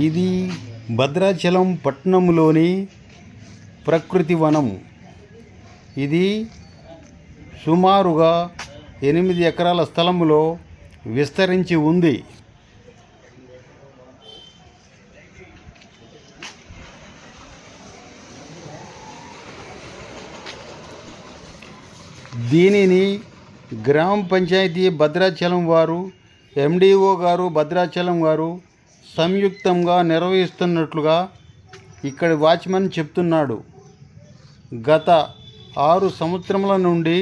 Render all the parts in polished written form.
ఇది భద్రాచలం పట్టణంలోని ప్రకృతి వనం. ఇది సుమారుగా 8 ఎకరాల స్థలంలో విస్తరించి ఉంది. దీనిని గ్రామ పంచాయతీ భద్రాచలం వారు, ఎండిఓ గారు భద్రాచలం వారు సంయుక్తంగా నిర్వహిస్తున్నట్లుగా ఇక్కడి వాచ్మెన్ చెప్తున్నాడు. గత 6 సంవత్సరముల నుండి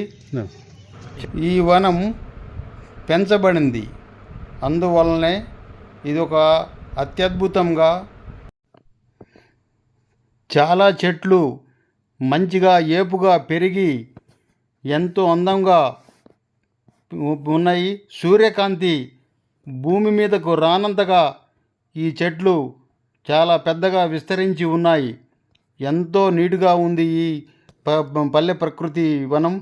ఈ వనం పెంచబడింది. అందువలనే ఇదొక అత్యద్భుతంగా చాలా చెట్లు మంచిగా ఏపుగా పెరిగి ఎంతో అందంగా ఉన్నాయి. సూర్యకాంతి భూమి మీదకు రానంతగా ఈ చెట్లు చాలా పెద్దగా విస్తరించి ఉన్నాయి. ఎంతో నీటుగా ఉంది ఈ పల్లె ప్రకృతి వనం.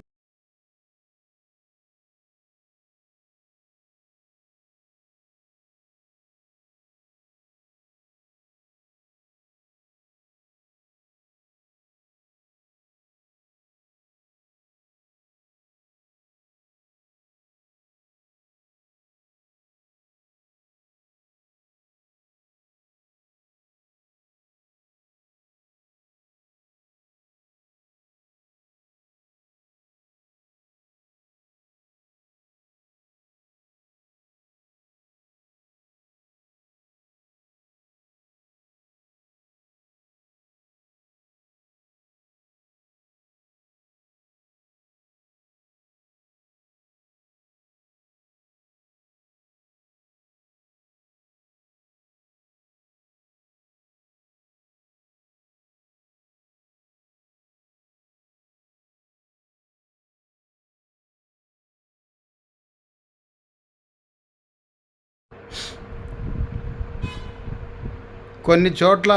కొన్ని చోట్ల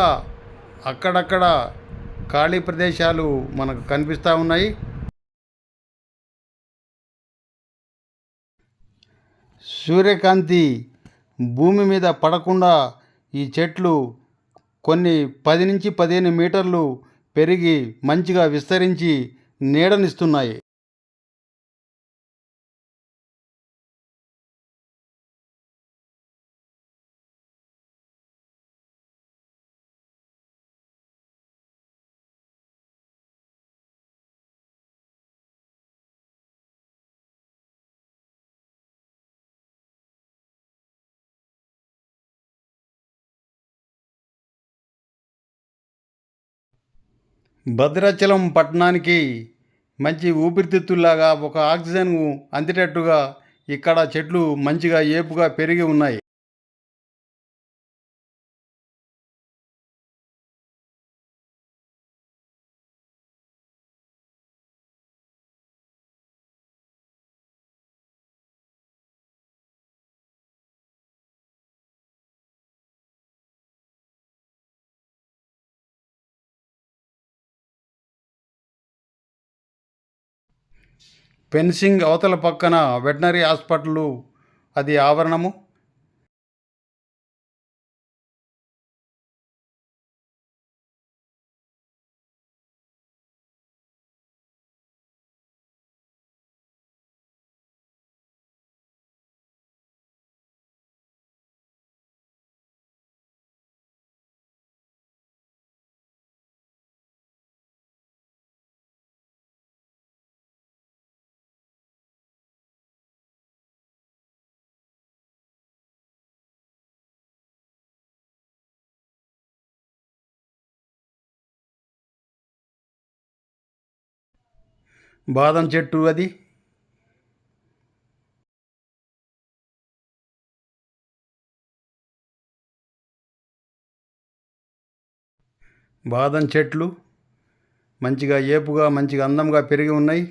అక్కడక్కడ ఖాళీ ప్రదేశాలు మనకు కనిపిస్తూ ఉన్నాయి. సూర్యకాంతి భూమి మీద పడకుండా ఈ చెట్లు కొన్ని 10 నుంచి 15 మీటర్లు పెరిగి మంచిగా విస్తరించి నీడనిస్తున్నాయి. భద్రాచలం పట్టణానికి మంచి ఊపిరితిత్తుల్లాగా ఒక ఆక్సిజన్ అందేటట్టుగా ఇక్కడ చెట్లు మంచిగా ఏపుగా పెరిగి ఉన్నాయి. ఫెన్సింగ్ అవతల పక్కన వెటనరీ హాస్పిటల్ అది ఆవరణము. బాదం చెట్టు అది. బాదం చెట్లు మంచిగా ఏపుగా మంచిగా అందంగా పెరిగి ఉన్నాయి.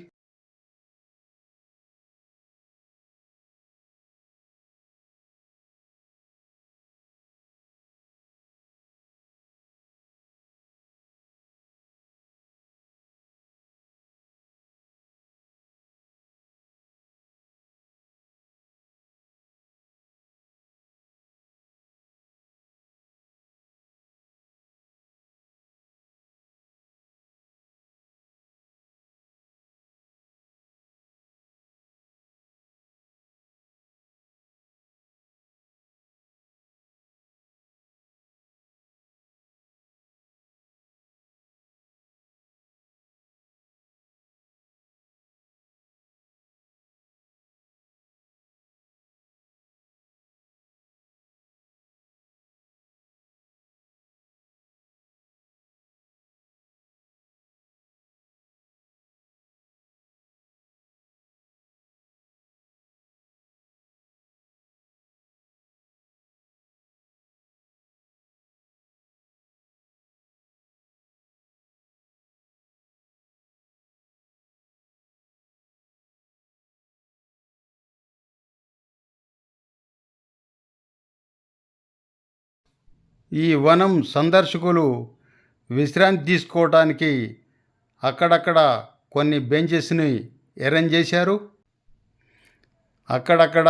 ఈ వనం సందర్శకులు విశ్రాంతి తీసుకోవటానికి అక్కడక్కడ కొన్ని బెంచెస్ని అరేంజ్ చేశారు. అక్కడక్కడ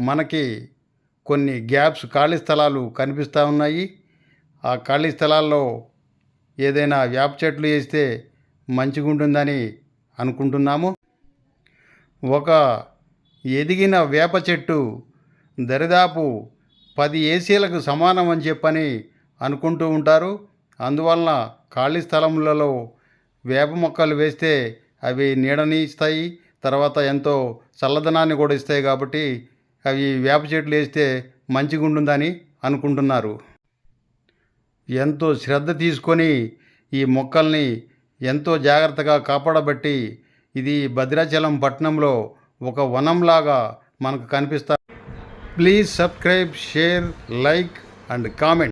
మనకి కొన్ని గ్యాప్స్ ఖాళీ స్థలాలు కనిపిస్తూ ఉన్నాయి. ఆ ఖాళీ స్థలాల్లో ఏదైనా వేప చెట్లు వేస్తే మంచిగా ఉంటుందని అనుకుంటున్నాము. ఒక ఎదిగిన వేప చెట్టు దరిదాపు 10 ఏసీలకు సమానం అని చెప్పని అనుకుంటూ ఉంటారు. అందువలన ఖాళీ స్థలములలో వేప మొక్కలు వేస్తే అవి నీడని ఇస్తాయి, తర్వాత ఎంతో చల్లదనాన్ని కూడా ఇస్తాయి. కాబట్టి అవి వేప చెట్లు వేస్తే మంచిగా ఉంటుందని అనుకుంటున్నారు. ఎంతో శ్రద్ధ తీసుకొని ఈ మొక్కల్ని ఎంతో జాగ్రత్తగా కాపాడబట్టి ఇది భద్రాచలం పట్టణంలో ఒక వనంలాగా మనకు కనిపిస్తుంది. Please subscribe, share, like and comment.